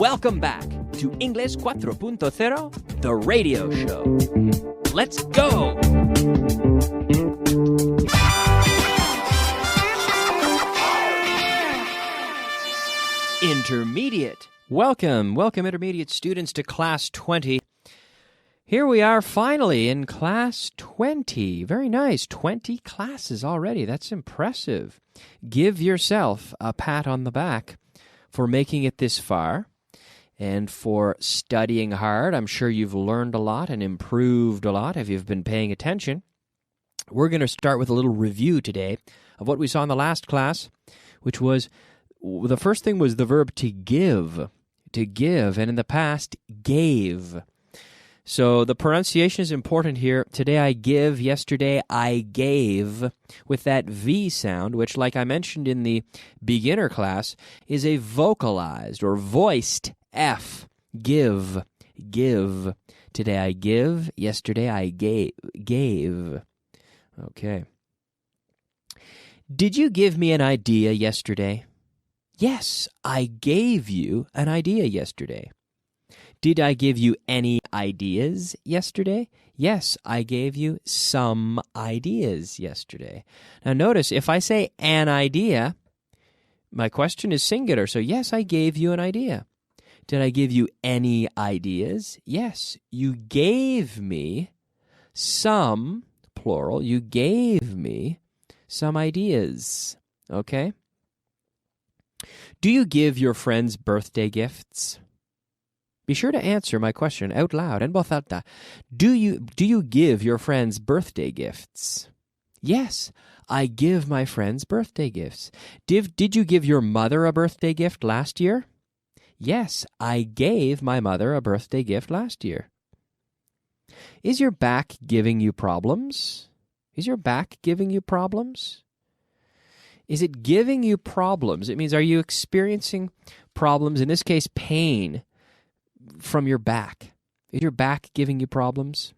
Welcome back to English 4.0, the radio show. Let's go! Intermediate. Welcome intermediate students to Class 20. Here we are finally in Class 20. Very nice, 20 classes already. That's impressive. Give yourself a pat on the back for making it this far and for studying hard. I'm sure you've learned a lot and improved a lot if you've been paying attention. We're going to start with a little review today of what we saw in the last class, which was the first thing was the verb to give, and in the past, gave. So the pronunciation is important here. Today I give, yesterday I gave, with that V sound, which, like I mentioned in the beginner class, is a vocalized or voiced F. Give. Today I give, yesterday I gave. Okay. Did you give me an idea yesterday? Yes, I gave you an idea yesterday. Did I give you any ideas yesterday? Yes, I gave you some ideas yesterday. Now notice, if I say an idea, my question is singular, so yes, I gave you an idea. Did I give you any ideas? Yes, you gave me some, plural, you gave me some ideas, okay? Do you give your friends birthday gifts? Be sure to answer my question out loud en voz alta. Do you give your friends birthday gifts? Yes, I give my friends birthday gifts. Did you give your mother a birthday gift last year? Yes, I gave my mother a birthday gift last year. Is your back giving you problems? Is your back giving you problems? Is it giving you problems? It means, are you experiencing problems, in this case, pain, from your back? Is your back giving you problems?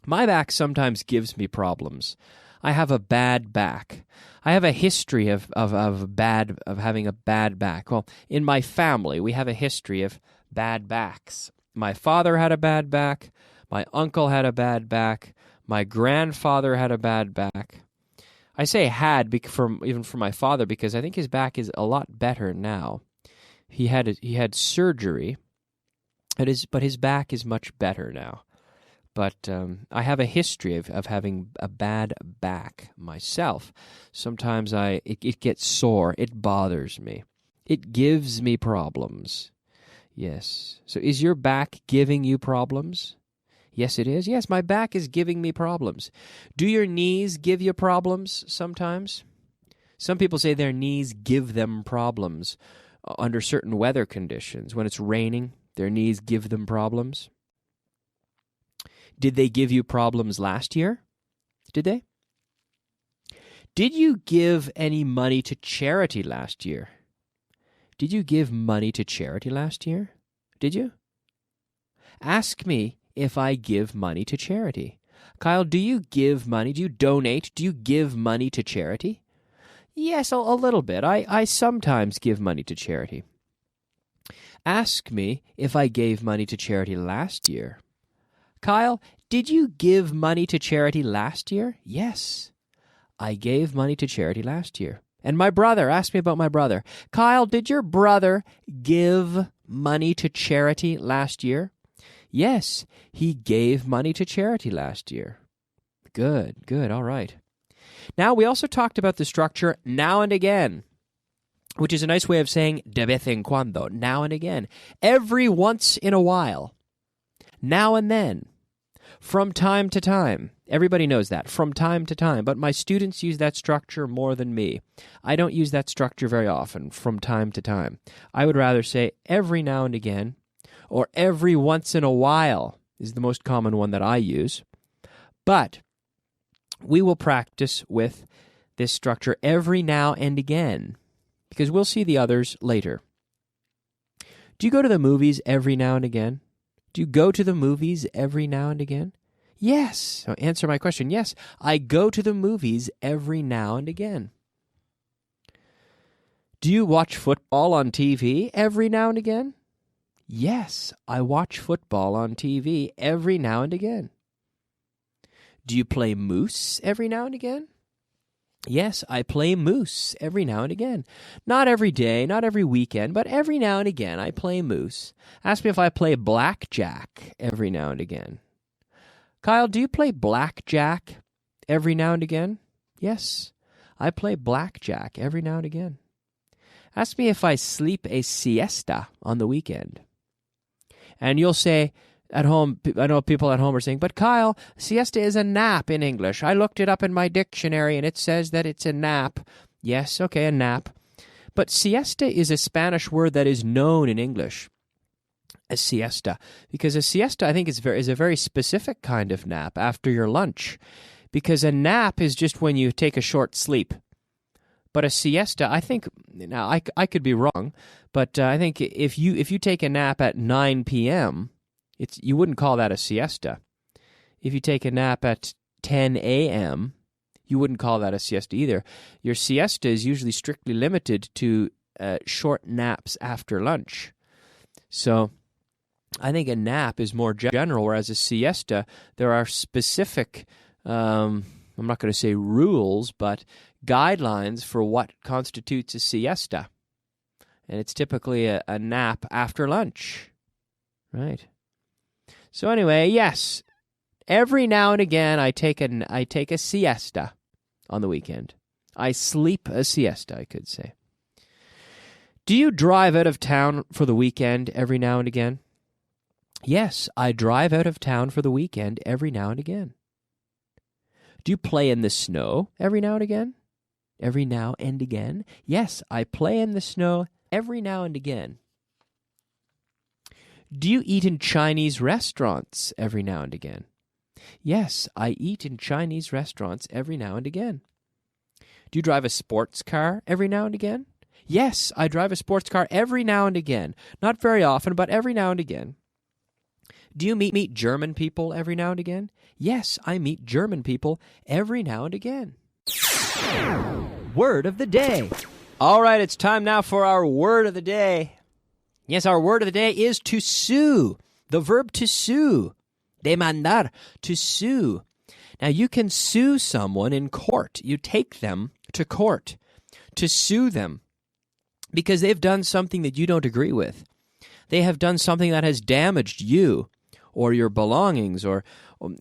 My back sometimes gives me problems. I have a bad back. I have a history of having a bad back. Well, in my family, we have a history of bad backs. My father had a bad back. My uncle had a bad back. My grandfather had a bad back. I say had even for my father because I think his back is a lot better now. He had surgery. But his back is much better now. But I have a history of having a bad back myself. Sometimes it gets sore. It bothers me. It gives me problems. Yes. So is your back giving you problems? Yes, it is. Yes, my back is giving me problems. Do your knees give you problems sometimes? Some people say their knees give them problems under certain weather conditions. When it's raining, their knees give them problems. Did they give you problems last year? Did they? Did you give any money to charity last year? Did you give money to charity last year? Did you? Ask me if I give money to charity. Kyle, do you give money? Do you donate? Do you give money to charity? Yes, a little bit. I sometimes give money to charity. Ask me if I gave money to charity last year. Kyle, did you give money to charity last year? Yes, I gave money to charity last year. And my brother, ask me about my brother. Kyle, did your brother give money to charity last year? Yes, he gave money to charity last year. Good, all right. Now, we also talked about the structure now and again, which is a nice way of saying de vez en cuando, now and again. Every once in a while. Now and then. From time to time. Everybody knows that. From time to time. But my students use that structure more than me. I don't use that structure very often, from time to time. I would rather say every now and again, or every once in a while is the most common one that I use. But we will practice with this structure every now and again, because we'll see the others later. Do you go to the movies every now and again? Do you go to the movies every now and again? Yes. So answer my question. Yes, I go to the movies every now and again. Do you watch football on TV every now and again? Yes, I watch football on TV every now and again. Do you play moose every now and again? Yes, I play moose every now and again. Not every day, not every weekend, but every now and again I play moose. Ask me if I play blackjack every now and again. Kyle, do you play blackjack every now and again? Yes, I play blackjack every now and again. Ask me if I sleep a siesta on the weekend. And you'll say, at home, I know people at home are saying, but Kyle, siesta is a nap in English. I looked it up in my dictionary and it says that it's a nap. Yes, okay, a nap. But siesta is a Spanish word that is known in English. A siesta. Because a siesta, I think, is a very specific kind of nap after your lunch. Because a nap is just when you take a short sleep. But a siesta, I think, now I could be wrong, but I think if you take a nap at 9 p.m., you wouldn't call that a siesta. If you take a nap at 10 a.m., you wouldn't call that a siesta either. Your siesta is usually strictly limited to short naps after lunch. So I think a nap is more general, whereas a siesta, there are specific, I'm not going to say rules, but guidelines for what constitutes a siesta. And it's typically a nap after lunch, right? So anyway, yes, every now and again I take a siesta on the weekend. I sleep a siesta, I could say. Do you drive out of town for the weekend every now and again? Yes, I drive out of town for the weekend every now and again. Do you play in the snow every now and again? Every now and again? Yes, I play in the snow every now and again. Do you eat in Chinese restaurants every now and again? Yes, I eat in Chinese restaurants every now and again. Do you drive a sports car every now and again? Yes, I drive a sports car every now and again. Not very often, but every now and again. Do you meet German people every now and again? Yes, I meet German people every now and again. Word of the day. All right, it's time now for our word of the day. Yes, our word of the day is to sue. The verb to sue. Demandar, to sue. Now, you can sue someone in court. You take them to court to sue them because they've done something that you don't agree with. They have done something that has damaged you or your belongings,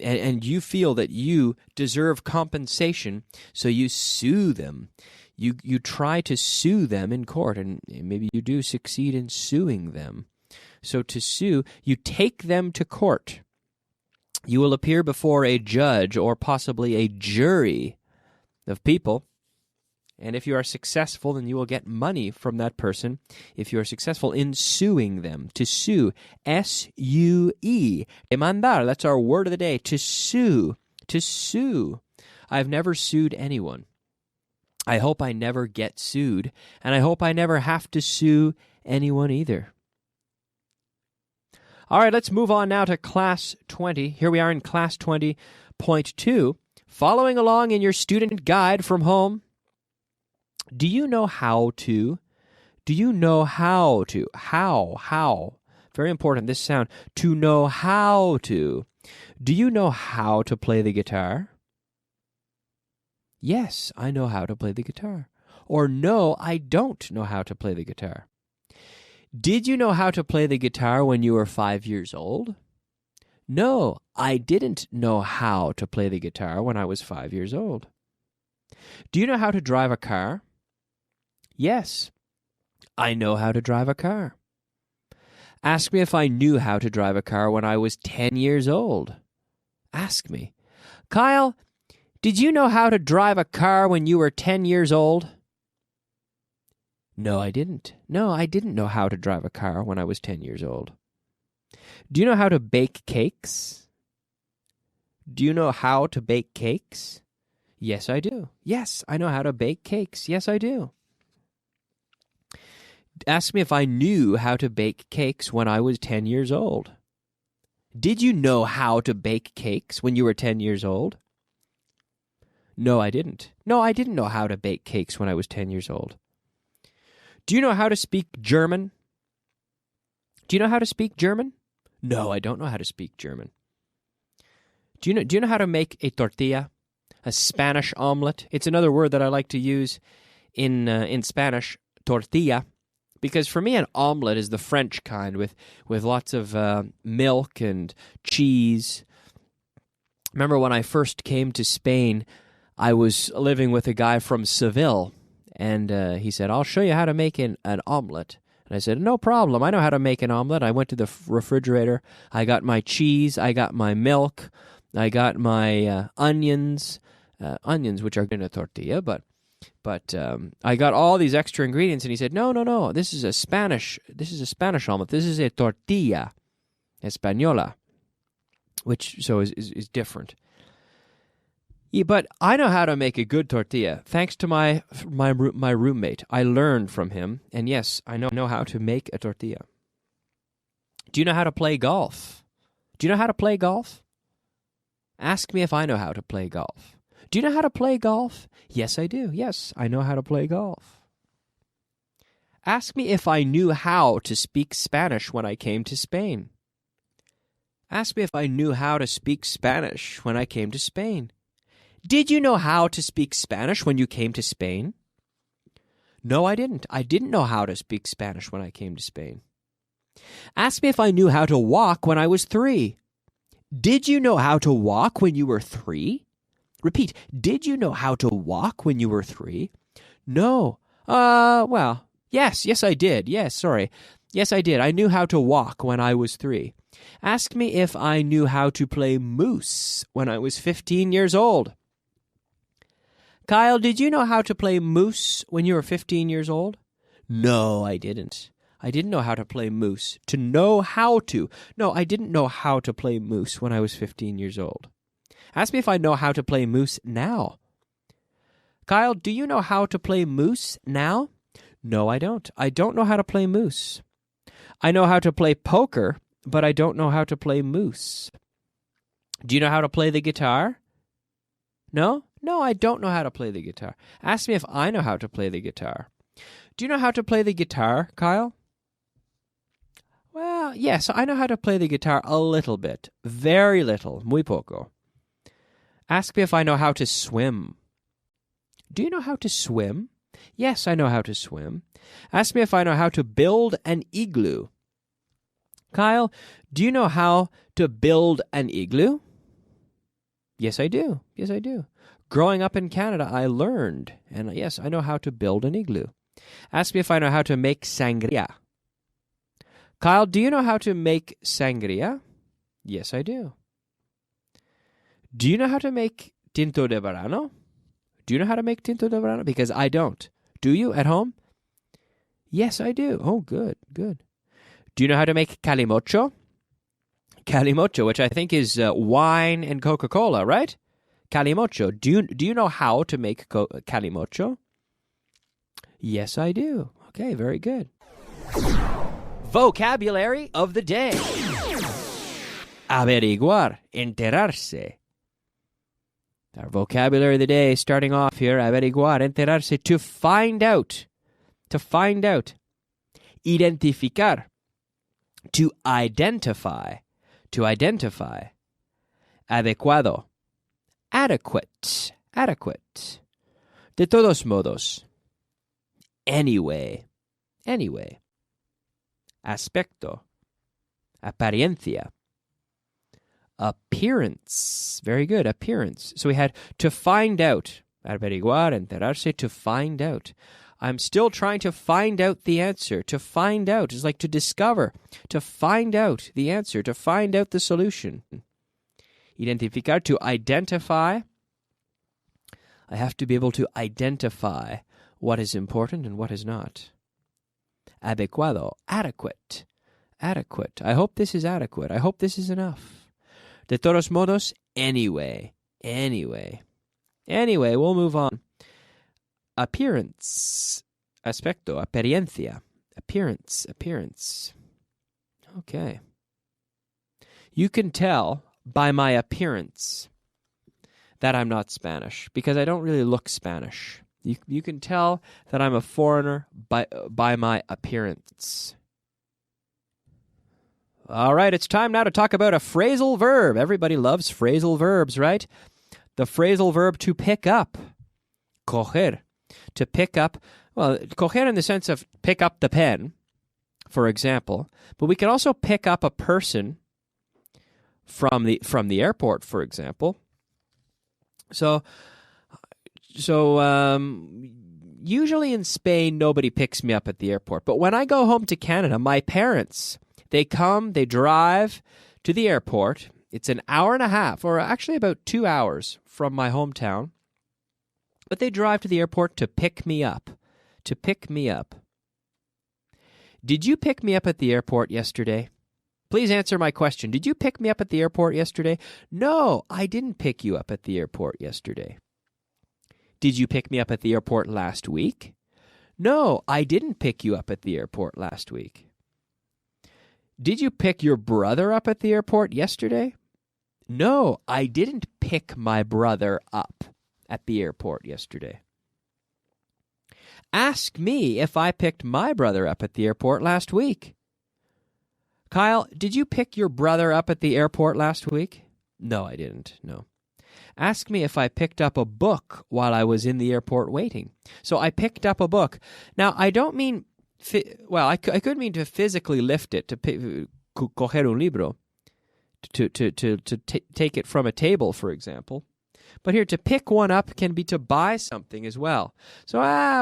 and you feel that you deserve compensation, so you sue them. You try to sue them in court, and maybe you do succeed in suing them. So to sue, you take them to court. You will appear before a judge or possibly a jury of people, and if you are successful, then you will get money from that person if you are successful in suing them. To sue, S-U-E. Demandar, that's our word of the day. To sue. To sue. I've never sued anyone. I hope I never get sued, and I hope I never have to sue anyone either. All right, let's move on now to Class 20. Here we are in Class 20.2. Following along in your student guide from home. Do you know how to? Do you know how to? How? Very important, this sound. To know how to. Do you know how to play the guitar? Yes, I know how to play the guitar. Or no, I don't know how to play the guitar. Did you know how to play the guitar when you were 5 years old? No, I didn't know how to play the guitar when I was 5 years old. Do you know how to drive a car? Yes, I know how to drive a car. Ask me if I knew how to drive a car when I was 10 years old. Ask me. Kyle, did you know how to drive a car when you were 10 years old? No, I didn't. No, I didn't know how to drive a car when I was 10 years old. Do you know how to bake cakes? Do you know how to bake cakes? Yes, I do. Yes, I know how to bake cakes. Yes, I do. Ask me if I knew how to bake cakes when I was 10 years old. Did you know how to bake cakes when you were 10 years old? No, I didn't. No, I didn't know how to bake cakes when I was 10 years old. Do you know how to speak German? Do you know how to speak German? No, I don't know how to speak German. Do you know how to make a tortilla? A Spanish omelet? It's another word that I like to use in Spanish, tortilla, because for me an omelet is the French kind with lots of milk and cheese. Remember when I first came to Spain, I was living with a guy from Seville, and he said, "I'll show you how to make an omelet." And I said, "No problem, I know how to make an omelet." I went to the refrigerator, I got my cheese, I got my milk, I got my onions, which are in a tortilla, but I got all these extra ingredients, and he said, "No, this is a Spanish omelet. This is a tortilla española," which is different. Yeah, but I know how to make a good tortilla thanks to my roommate. I learned from him, and yes, I know how to make a tortilla. Do you know how to play golf? Do you know how to play golf? Ask me if I know how to play golf. Do you know how to play golf? Yes, I do. Yes, I know how to play golf. Ask me if I knew how to speak Spanish when I came to Spain. Ask me if I knew how to speak Spanish when I came to Spain. Did you know how to speak Spanish when you came to Spain? No, I didn't. I didn't know how to speak Spanish when I came to Spain. Ask me if I knew how to walk when I was 3. Did you know how to walk when you were 3? Repeat, did you know how to walk when you were 3? No. Well, yes, I did. Yes, sorry. Yes, I did. I knew how to walk when I was 3. Ask me if I knew how to play moose when I was 15 years old. Kyle, did you know how to play moose when you were 15 years old? No, I didn't. I didn't know how to play moose. To know how to. No, I didn't know how to play moose when I was 15 years old. Ask me if I know how to play moose now. Kyle, do you know how to play moose now? No, I don't. I don't know how to play moose. I know how to play poker, but I don't know how to play moose. Do you know how to play the guitar? No? No, I don't know how to play the guitar. Ask me if I know how to play the guitar. Do you know how to play the guitar, Kyle? Well, yes, I know how to play the guitar a little bit. Very little. Muy poco. Ask me if I know how to swim. Do you know how to swim? Yes, I know how to swim. Ask me if I know how to build an igloo. Kyle, do you know how to build an igloo? Yes, I do. Yes, I do. Growing up in Canada, I learned, and yes, I know how to build an igloo. Ask me if I know how to make sangria. Kyle, do you know how to make sangria? Yes, I do. Do you know how to make tinto de verano? Do you know how to make tinto de verano? Because I don't. Do you at home? Yes, I do. Oh, good, good. Do you know how to make calimocho? Calimocho, which I think is wine and Coca-Cola, right? Calimocho. Do you know how to make calimocho? Yes, I do. Okay, very good. Vocabulary of the day. Averiguar, enterarse. Our vocabulary of the day, starting off here, averiguar, enterarse, to find out. To find out. Identificar, to identify. To identify. Adecuado, adequate, adequate. De todos modos. Anyway, anyway. Aspecto, apariencia. Appearance. Very good, appearance. So we had to find out. Averiguar, enterarse, to find out. I'm still trying to find out the answer. To find out is like to discover. To find out the answer. To find out the solution. Identificar, to identify. I have to be able to identify what is important and what is not. Adecuado, adequate, adequate. I hope this is adequate. I hope this is enough. De todos modos, anyway, anyway. Anyway, we'll move on. Appearance, aspecto, apariencia, appearance, appearance. Okay. You can tell by my appearance that I'm not Spanish because I don't really look Spanish. You can tell that I'm a foreigner by my appearance. All right, it's time now to talk about a phrasal verb. Everybody loves phrasal verbs, right? The phrasal verb to pick up. Coger. To pick up. Well, coger in the sense of pick up the pen, for example. But we can also pick up a person from the airport, for example. So usually in Spain, nobody picks me up at the airport. But when I go home to Canada, my parents, they drive to the airport. It's an hour and a half, or actually about 2 hours from my hometown. But they drive to the airport to pick me up. To pick me up. Did you pick me up at the airport yesterday? Please answer my question. Did you pick me up at the airport yesterday? No, I didn't pick you up at the airport yesterday. Did you pick me up at the airport last week? No, I didn't pick you up at the airport last week. Did you pick your brother up at the airport yesterday? No, I didn't pick my brother up at the airport yesterday. Ask me if I picked my brother up at the airport last week. Kyle, did you pick your brother up at the airport last week? No, I didn't, no. Ask me if I picked up a book while I was in the airport waiting. So I picked up a book. Now, I don't mean, I could mean to physically lift it, to coger un libro, to take it from a table, for example. But here, to pick one up can be to buy something as well. So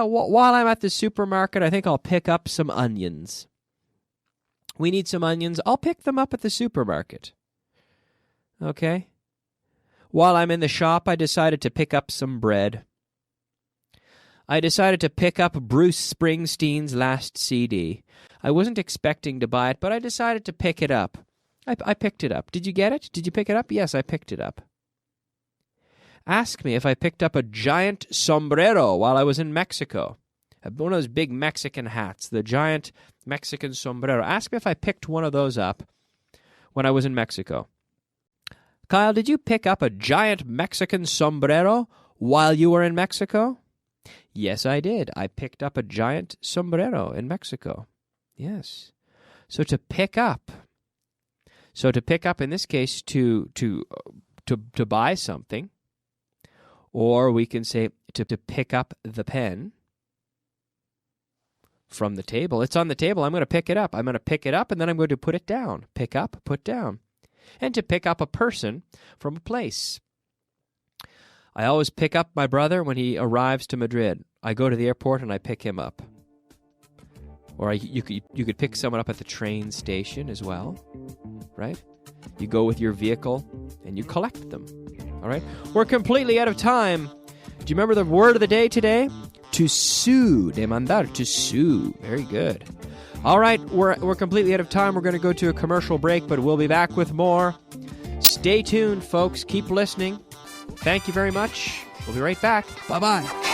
while I'm at the supermarket, I think I'll pick up some onions. We need some onions. I'll pick them up at the supermarket. Okay? While I'm in the shop, I decided to pick up some bread. I decided to pick up Bruce Springsteen's last CD. I wasn't expecting to buy it, but I decided to pick it up. I picked it up. Did you get it? Did you pick it up? Yes, I picked it up. Ask me if I picked up a giant sombrero while I was in Mexico. One of those big Mexican hats, the giant Mexican sombrero. Ask me if I picked one of those up when I was in Mexico. Kyle, did you pick up a giant Mexican sombrero while you were in Mexico? Yes, I did. I picked up a giant sombrero in Mexico. Yes. So to pick up. So to pick up in this case to buy something. Or we can say to pick up the pen from the table. It's on the table. I'm going to pick it up. I'm going to pick it up and then I'm going to put it down. Pick up, put down. And to pick up a person from a place. I always pick up my brother when he arrives to Madrid. I go to the airport and I pick him up. Or you could pick someone up at the train station as well, right? You go with your vehicle and you collect them, all right? We're completely out of time. Do you remember the word of the day today? To sue, demandar, to sue. Very good. All right, we're completely out of time. We're going to go to a commercial break, but we'll be back with more. Stay tuned, folks. Keep listening. Thank you very much. We'll be right back. Bye-bye.